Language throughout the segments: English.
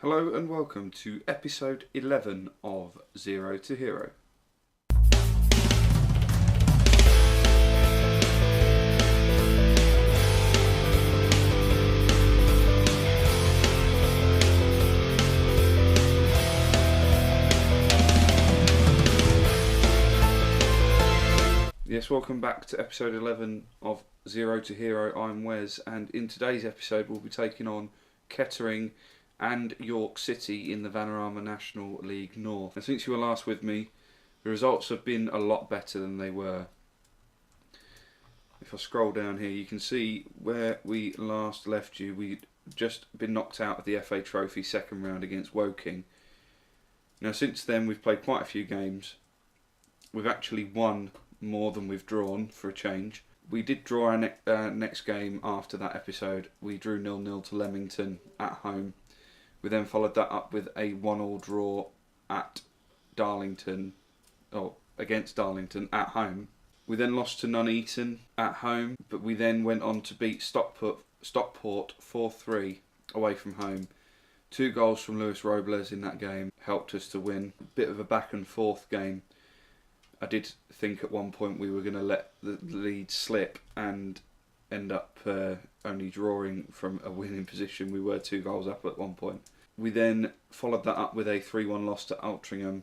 Hello and welcome to episode 11 of Zero to Hero. Yes, welcome back to episode 11 of Zero to Hero. I'm Wes, and in today's episode we'll be taking on Kettering and York City in the Vanarama National League North. And since you were last with me, the results have been a lot better than they were. If I scroll down here, you can see where we last left you. We'd just been knocked out of the FA Trophy second round against Woking. Now since then we've played quite a few games. We've actually won more than we've drawn, for a change. We did draw our next game after that episode. We drew 0-0 to Leamington at home. We then followed that up with a 1-1 draw at Darlington, against Darlington at home. We then lost to Nuneaton at home, but we then went on to beat Stockport 4-3 away from home. 2 goals from Luis Robles in that game helped us to win. A bit of a back and forth game. I did think at one point we were going to let the lead slip and end up only drawing from a winning position. We were 2 goals up at one point. We then followed that up with a 3-1 loss to Altrincham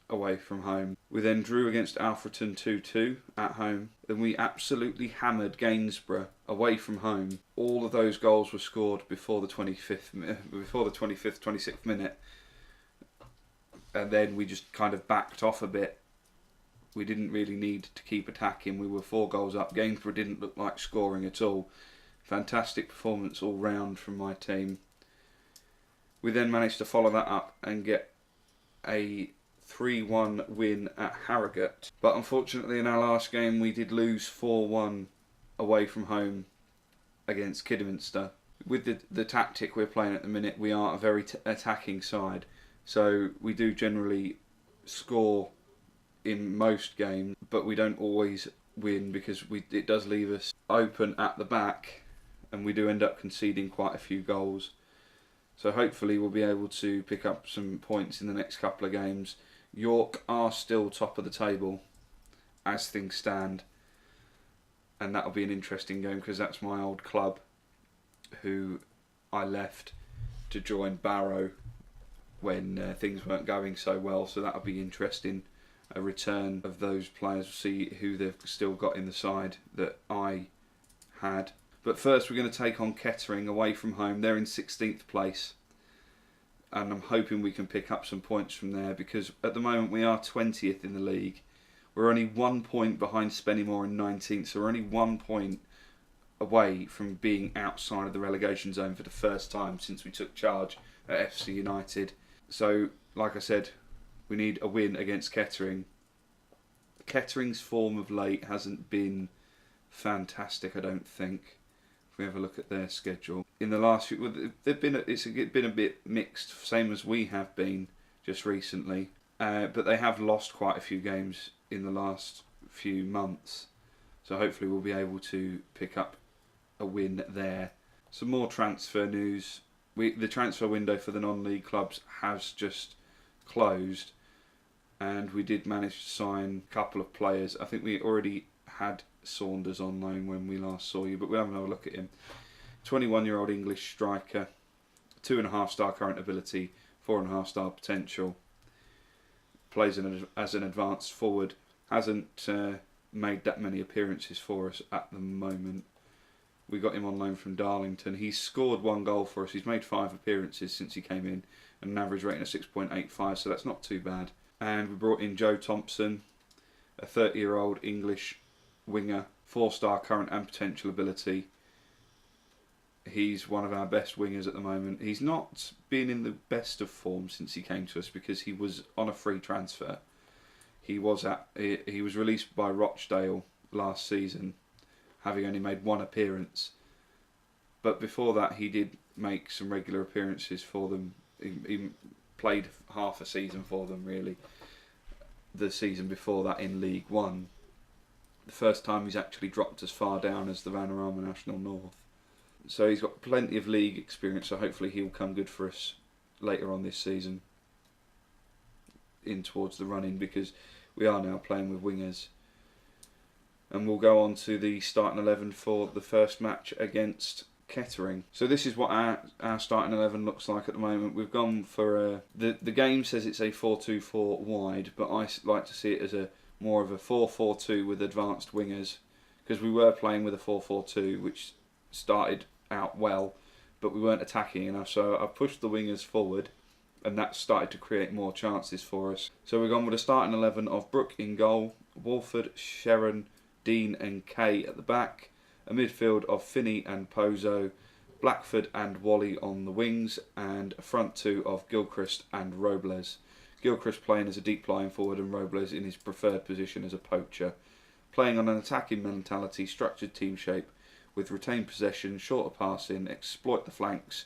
away from home. We then drew against Alfreton 2-2 at home. Then we absolutely hammered Gainsborough away from home. All of those goals were scored before the 26th minute. And then we just kind of backed off a bit. We didn't really need to keep attacking. We were 4 goals up. Gainsborough didn't look like scoring at all. Fantastic performance all round from my team. We then managed to follow that up and get a 3-1 win at Harrogate. But unfortunately in our last game we did lose 4-1 away from home against Kidderminster. With the tactic we're playing at the minute, we are a very attacking side. So we do generally score in most games, but we don't always win because it does leave us open at the back, and we do end up conceding quite a few goals. So hopefully we'll be able to pick up some points in the next couple of games. York are still top of the table as things stand, and that'll be an interesting game because that's my old club who I left to join Barrow when things weren't going so well, so that'll be interesting. A return of those players, we'll see who they've still got in the side that I had. But first we're going to take on Kettering away from home. They're in 16th place, and I'm hoping we can pick up some points from there because at the moment we are 20th in the league. We're only 1 point behind Spennymoor in 19th, so we're only 1 point away from being outside of the relegation zone for the first time since we took charge at FC United. So, like I said, we need a win against Kettering. Kettering's form of late hasn't been fantastic, I don't think. If we have a look at their schedule, in the last few, it's been a bit mixed, same as we have been just recently. But they have lost quite a few games in the last few months, so hopefully we'll be able to pick up a win there. Some more transfer news. The transfer window for the non-league clubs has just closed, and we did manage to sign a couple of players. I think we already had Saunders on loan when we last saw you, but we'll have another look at him. 21-year-old English striker, 2.5-star current ability, 4.5-star potential. Plays as an advanced forward. Hasn't made that many appearances for us at the moment. We got him on loan from Darlington. He's scored 1 goal for us. He's made 5 appearances since he came in, and an average rating of 6.85, so that's not too bad. And we brought in Joe Thompson, a 30-year-old English winger, 4-star current and potential ability. He's one of our best wingers at the moment. He's not been in the best of form since he came to us because he was on a free transfer. He was released by Rochdale last season, having only made 1 appearance. But before that, he did make some regular appearances for them. He played half a season for them, really. The season before that in League One. The first time he's actually dropped as far down as the Vanarama National North. So he's got plenty of league experience, so hopefully he'll come good for us later on this season in towards the run-in, because we are now playing with wingers. And we'll go on to the starting 11 for the first match against Kettering. So this is what our starting 11 looks like at the moment. We've gone for the game says it's a 4-2-4 wide, but I like to see it as a more of a 4-4-2 with advanced wingers, because we were playing with a 4-4-2 which started out well, but we weren't attacking enough, so I pushed the wingers forward and that started to create more chances for us. So we've gone with a starting 11 of Brooke in goal, Walford, Sharon, Dean and Kay at the back, a midfield of Finney and Pozo, Blackford and Wally on the wings, and a front two of Gilchrist and Robles. Gilchrist playing as a deep lying forward and Robles in his preferred position as a poacher. Playing on an attacking mentality, structured team shape with retained possession, shorter passing, exploit the flanks,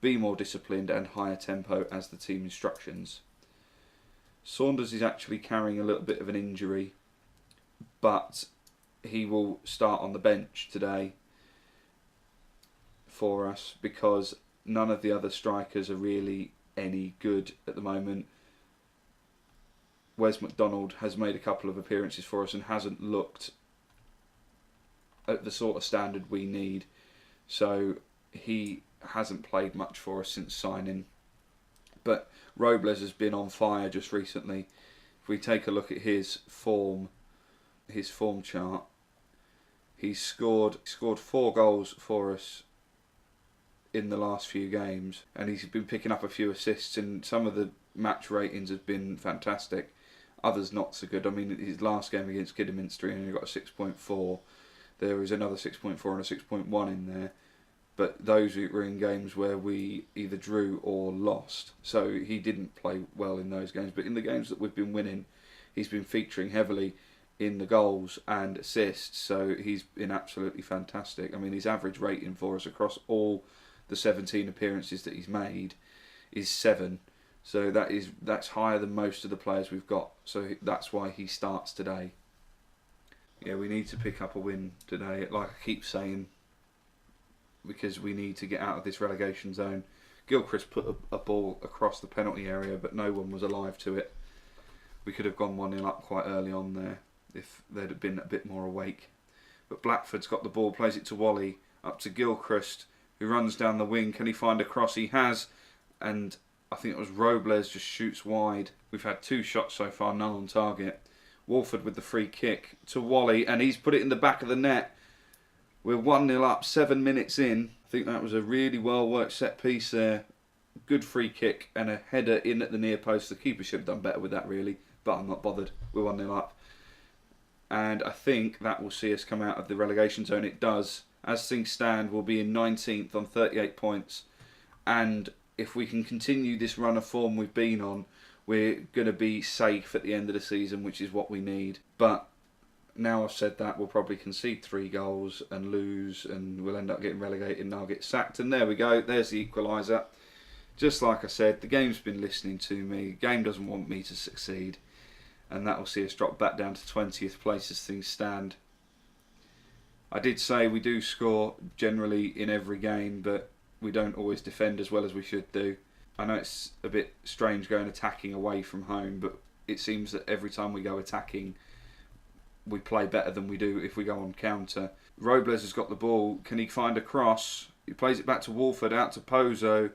be more disciplined and higher tempo as the team instructions. Saunders is actually carrying a little bit of an injury, but he will start on the bench today for us because none of the other strikers are really any good at the moment. Wes McDonald has made a couple of appearances for us and hasn't looked at the sort of standard we need, so he hasn't played much for us since signing. But Robles has been on fire just recently. If we take a look at his form chart, he's scored 4 goals for us in the last few games, and he's been picking up a few assists, and some of the match ratings have been fantastic, others not so good. I mean, his last game against Kidderminster he only got a 6.4. There was another 6.4 and a 6.1 in there, but those were in games where we either drew or lost, so he didn't play well in those games. But in the games that we've been winning, he's been featuring heavily in the goals and assists, so he's been absolutely fantastic. I mean, his average rating for us across all the 17 appearances that he's made is 7, so that's higher than most of the players we've got, so that's why he starts today. Yeah, we need to pick up a win today, like I keep saying, because we need to get out of this relegation zone. Gilchrist put a ball across the penalty area, but no one was alive to it. We could have gone 1-0 up quite early on there if they'd have been a bit more awake. But Blackford's got the ball, plays it to Wally, up to Gilchrist, who runs down the wing. Can he find a cross? He has, and I think it was Robles just shoots wide. We've had 2 shots so far, none on target. Walford with the free kick to Wally, and he's put it in the back of the net. We're 1-0 up, 7 minutes in. I think that was a really well worked set piece there. Good free kick and a header in at the near post. The keeper should have done better with that really, but I'm not bothered. We're 1-0 up. And I think that will see us come out of the relegation zone. It does. As things stand, we'll be in 19th on 38 points. And if we can continue this run of form we've been on, we're going to be safe at the end of the season, which is what we need. But now I've said that, we'll probably concede 3 goals and lose, and we'll end up getting relegated and I'll get sacked. And there we go, there's the equaliser. Just like I said, the game's been listening to me. The game doesn't want me to succeed. And that will see us drop back down to 20th place as things stand. I did say we do score generally in every game, but we don't always defend as well as we should do. I know it's a bit strange going attacking away from home, but it seems that every time we go attacking, we play better than we do if we go on counter. Robles has got the ball. Can he find a cross? He plays it back to Walford, out to Pozo,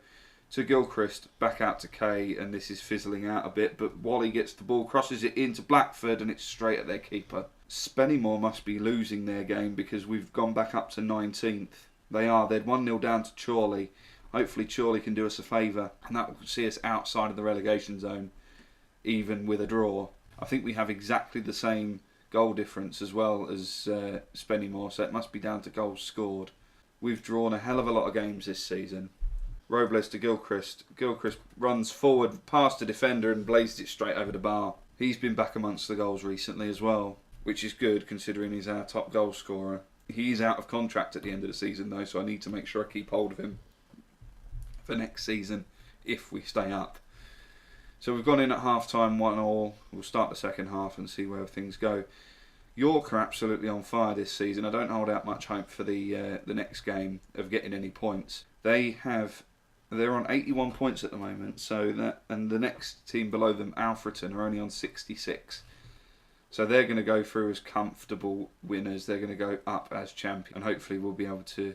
to Gilchrist, back out to Kay, and this is fizzling out a bit, but Wally gets the ball, crosses it into Blackford, and it's straight at their keeper. Spennymoor must be losing their game because we've gone back up to 19th. They're 1-0 down to Chorley. Hopefully Chorley can do us a favour, and that will see us outside of the relegation zone, even with a draw. I think we have exactly the same goal difference as well as Spennymoor, so it must be down to goals scored. We've drawn a hell of a lot of games this season. Robles to Gilchrist. Gilchrist runs forward past the defender and blazed it straight over the bar. He's been back amongst the goals recently as well, which is good considering he's our top goal scorer. He's out of contract at the end of the season though, so I need to make sure I keep hold of him for next season if we stay up. So we've gone in at half time 1-1. We'll start the second half and see where things go. York are absolutely on fire this season. I don't hold out much hope for the next game of getting any points. They have They're on 81 points at the moment, so that, and the next team below them, Alfreton, are only on 66. So they're going to go through as comfortable winners. They're going to go up as champions, and hopefully we'll be able to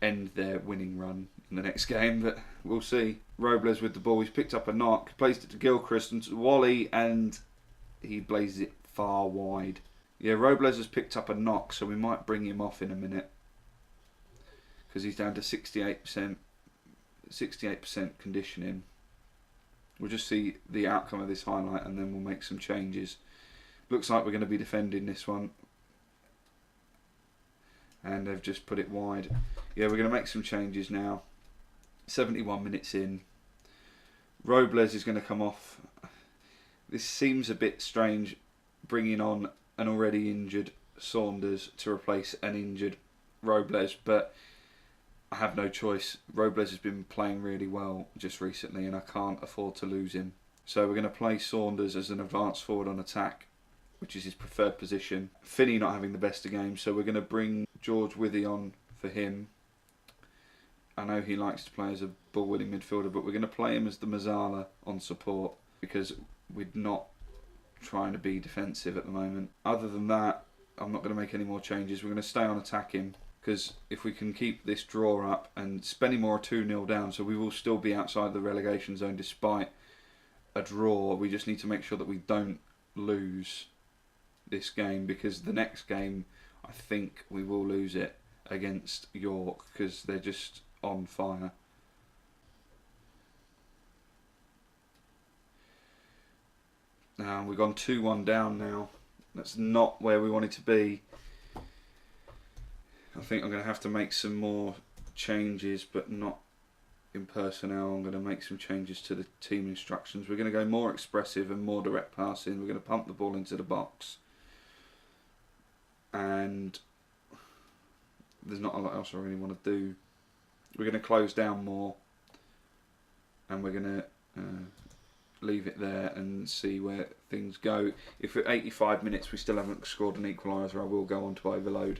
end their winning run in the next game, but we'll see. Robles with the ball, he's picked up a knock, placed it to Gilchrist and to Wally, and he blazes it far wide. Yeah, Robles has picked up a knock, so we might bring him off in a minute, because he's down to 68% conditioning. We'll just see the outcome of this highlight and then we'll make some changes. Looks like we're going to be defending this one, and they've just put it wide. Yeah, we're going to make some changes now. 71 minutes in. Robles is going to come off. This seems a bit strange, bringing on an already injured Saunders to replace an injured Robles, but I have no choice. Robles has been playing really well just recently and I can't afford to lose him. So we're going to play Saunders as an advanced forward on attack, which is his preferred position. Finney not having the best of games, so we're going to bring George Withy on for him. I know he likes to play as a ball-winning midfielder, but we're going to play him as the Mazzala on support because we're not trying to be defensive at the moment. Other than that, I'm not going to make any more changes. We're going to stay on attacking, because if we can keep this draw up, and Spennymoor are 2-0 down, so we will still be outside the relegation zone despite a draw. We just need to make sure that we don't lose this game, because the next game I think we will lose it against York because they're just on fire. Now we've gone 2-1 down now. That's not where we wanted to be. I think I'm going to have to make some more changes, but not in personnel. I'm going to make some changes to the team instructions. We're going to go more expressive and more direct passing. We're going to pump the ball into the box. And there's not a lot else I really want to do. We're going to close down more, and we're going to leave it there and see where things go. If at 85 minutes we still haven't scored an equaliser, I will go on to overload.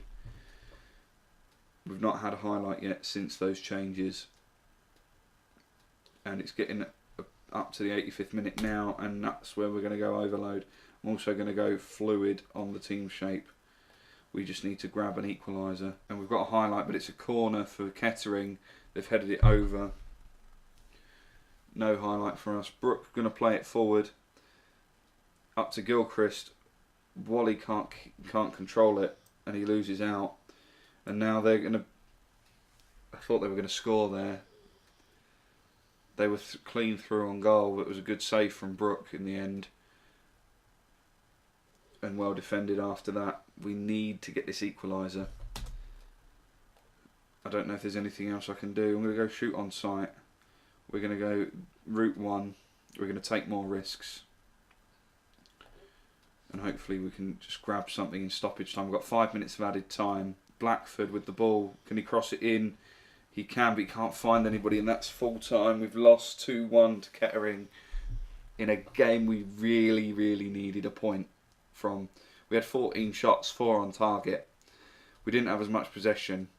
We've not had a highlight yet since those changes, and it's getting up to the 85th minute now, and that's where we're going to go overload. I'm also going to go fluid on the team shape. We just need to grab an equaliser, and we've got a highlight, but it's a corner for Kettering. They've headed it over. No highlight for us. Brooke going to play it forward up to Gilchrist. Wally can't control it, and he loses out. And now they're going to... I thought they were going to score there. They were clean through on goal, but it was a good save from Brooke in the end. And well defended after that. We need to get this equaliser. I don't know if there's anything else I can do. I'm going to go shoot on sight. We're going to go route one. We're going to take more risks. And hopefully we can just grab something in stoppage time. We've got 5 minutes of added time. Blackford with the ball. Can he cross it in? He can, but he can't find anybody, and that's full time. We've lost 2-1 to Kettering in a game we really, really needed a point from. We had 14 shots, 4 on target. We didn't have as much possession.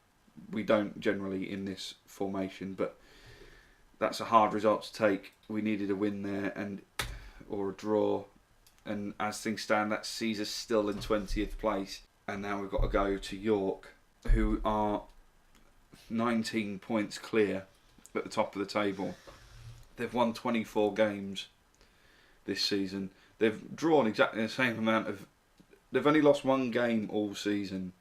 We don't generally in this formation, but that's a hard result to take. We needed a win there, or a draw, and as things stand, that sees us still in 20th place. And now we've got to go to York, who are 19 points clear at the top of the table. They've won 24 games this season. They've drawn exactly the same amount of... They've only lost 1 game all season,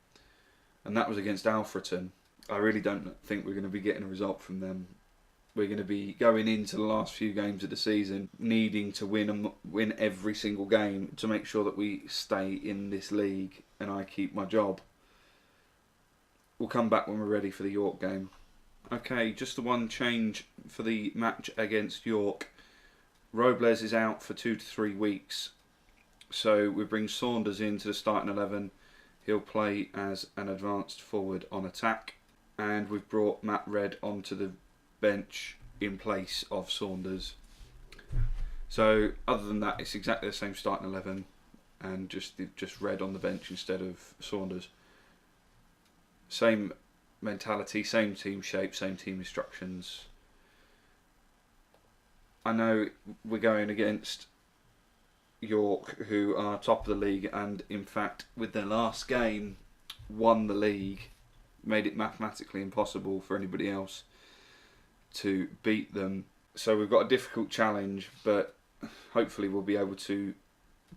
and that was against Alfreton. I really don't think we're going to be getting a result from them. We're going to be going into the last few games of the season needing to win every single game to make sure that we stay in this league and I keep my job. We'll come back when we're ready for the York game. Okay, just the one change for the match against York. Robles is out for 2 to 3 weeks, so we bring Saunders into the starting 11. He'll play as an advanced forward on attack, and we've brought Matt Red onto the bench in place of Saunders. So other than that, it's exactly the same starting 11, and just Red on the bench instead of Saunders. Same mentality, same team shape, same team instructions. I know we're going against York, who are top of the league, and in fact, with their last game, won the league, made it mathematically impossible for anybody else to beat them. So we've got a difficult challenge, but hopefully we'll be able to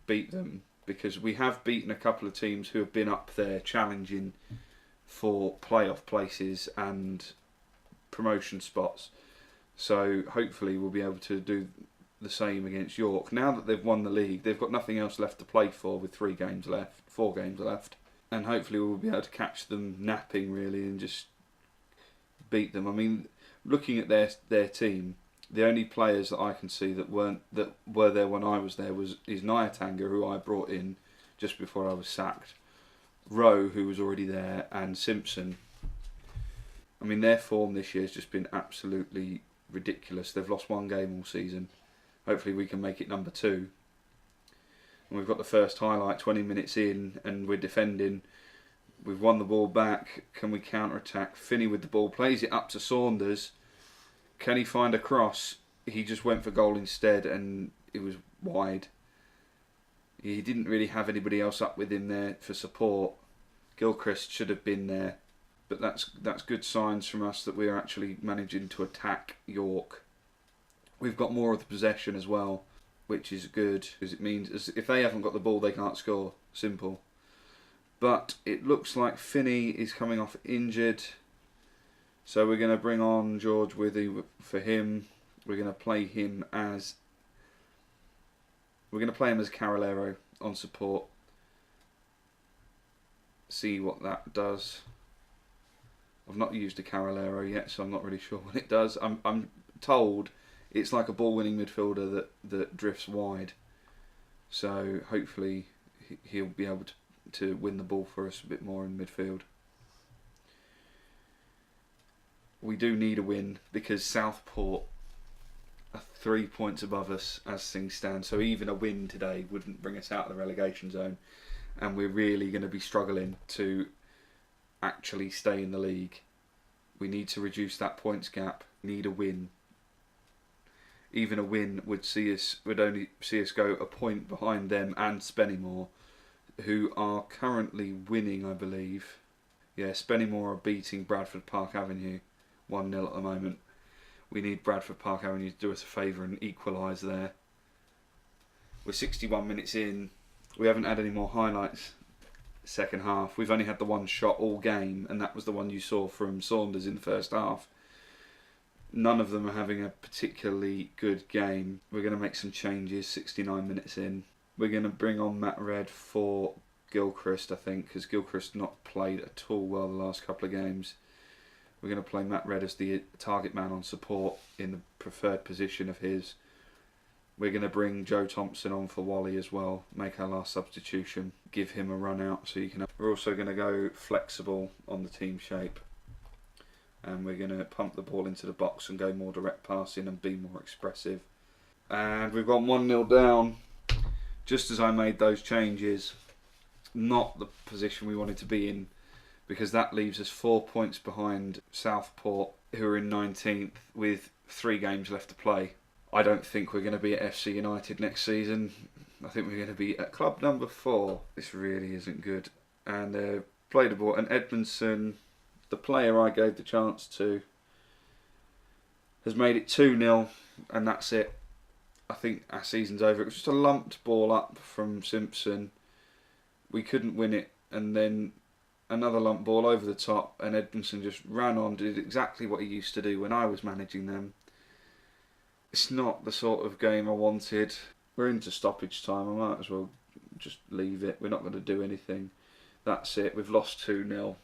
beat them, because we have beaten a couple of teams who have been up there challenging for playoff places and promotion spots. So hopefully we'll be able to do the same against York. Now that they've won the league, they've got nothing else left to play for with 4 games left, and hopefully we'll be able to catch them napping really and just beat them. I mean, looking at their team, the only players that I can see that were there when I was there is Nyatanga, who I brought in just before I was sacked, Rowe, who was already there, and Simpson. I mean, their form this year has just been absolutely ridiculous. They've lost 1 game all season. Hopefully we can make it number 2. And we've got the first highlight 20 minutes in, and we're defending. We've won the ball back. Can we counter-attack? Finney with the ball, plays it up to Saunders. Can he find a cross? He just went for goal instead, and it was wide. He didn't really have anybody else up with him there for support. Gilchrist should have been there. But that's good signs from us that we're actually managing to attack York. We've got more of the possession as well, which is good, because it means if they haven't got the ball, they can't score. Simple. But it looks like Finney is coming off injured, so we're going to bring on George Withy for him. We're going to play him as Carolero on support. See what that does. I've not used a Carolero yet, so I'm not really sure what it does. I'm told it's like a ball-winning midfielder that drifts wide. So hopefully he'll be able to win the ball for us a bit more in midfield. We do need a win because Southport are 3 points above us as things stand. So even a win today wouldn't bring us out of the relegation zone. And we're really going to be struggling to actually stay in the league. We need to reduce that points gap. We need a win. Even a win would only see us go a point behind them and Spennymoor, who are currently winning, I believe. Yeah, Spennymoor are beating Bradford Park Avenue 1-0 at the moment. We need Bradford Park Avenue to do us a favour and equalise there. We're 61 minutes in. We haven't had any more highlights second half. We've only had the one shot all game, and that was the one you saw from Saunders in the first half. None of them are having a particularly good game. We're going to make some changes 69 minutes in. We're going to bring on Matt Red for Gilchrist, I think, because Gilchrist not played at all well the last couple of games. We're going to play Matt Red as the target man on support in the preferred position of his. We're going to bring Joe Thompson on for Wally as well, make our last substitution, give him a run out so you can. We're also going to go flexible on the team shape, and we're going to pump the ball into the box and go more direct passing and be more expressive. And we've got 1-0 down just as I made those changes. Not the position we wanted to be in, because that leaves us 4 points behind Southport, who are in 19th with 3 games left to play. I don't think we're going to be at FC United next season. I think we're going to be at club number 4. This really isn't good. And played the ball. And Edmondson, the player I gave the chance to, has made it 2-0, and that's it. I think our season's over. It was just a lumped ball up from Simpson. We couldn't win it, and then another lump ball over the top, and Edmondson just ran on, did exactly what he used to do when I was managing them. It's not the sort of game I wanted. We're into stoppage time. I might as well just leave it. We're not going to do anything. That's it. We've lost 2-0.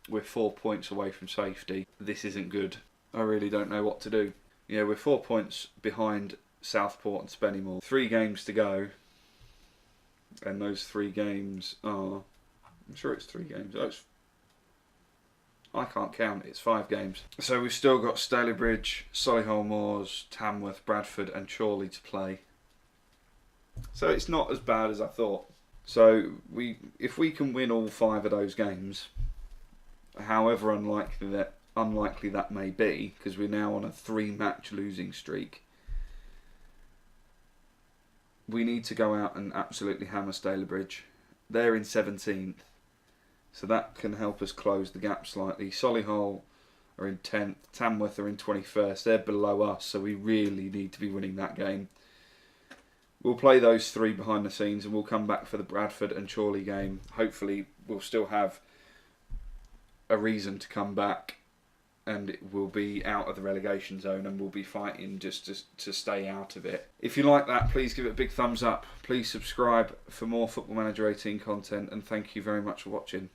We're 4 points away from safety. This isn't good. I really don't know what to do. Yeah, we're 4 points behind Southport and Spennymoor. 3 games to go. And those 3 games are... I'm sure it's 3 games. I can't count, it's 5 games. So we've still got Stalybridge, Solihull Moors, Tamworth, Bradford and Chorley to play. So it's not as bad as I thought. So if we can win all 5 of those games, however unlikely that may be, because we're now on a 3-match losing streak, we need to go out and absolutely hammer Stalybridge. They're in 17th, so that can help us close the gap slightly. Solihull are in 10th, Tamworth are in 21st. They're below us, so we really need to be winning that game. We'll play those three behind the scenes, and we'll come back for the Bradford and Chorley game. Hopefully we'll still have a reason to come back, and it will be out of the relegation zone, and we'll be fighting just to stay out of it. If you like that, please give it a big thumbs up. Please subscribe for more Football Manager 18 content, and thank you very much for watching.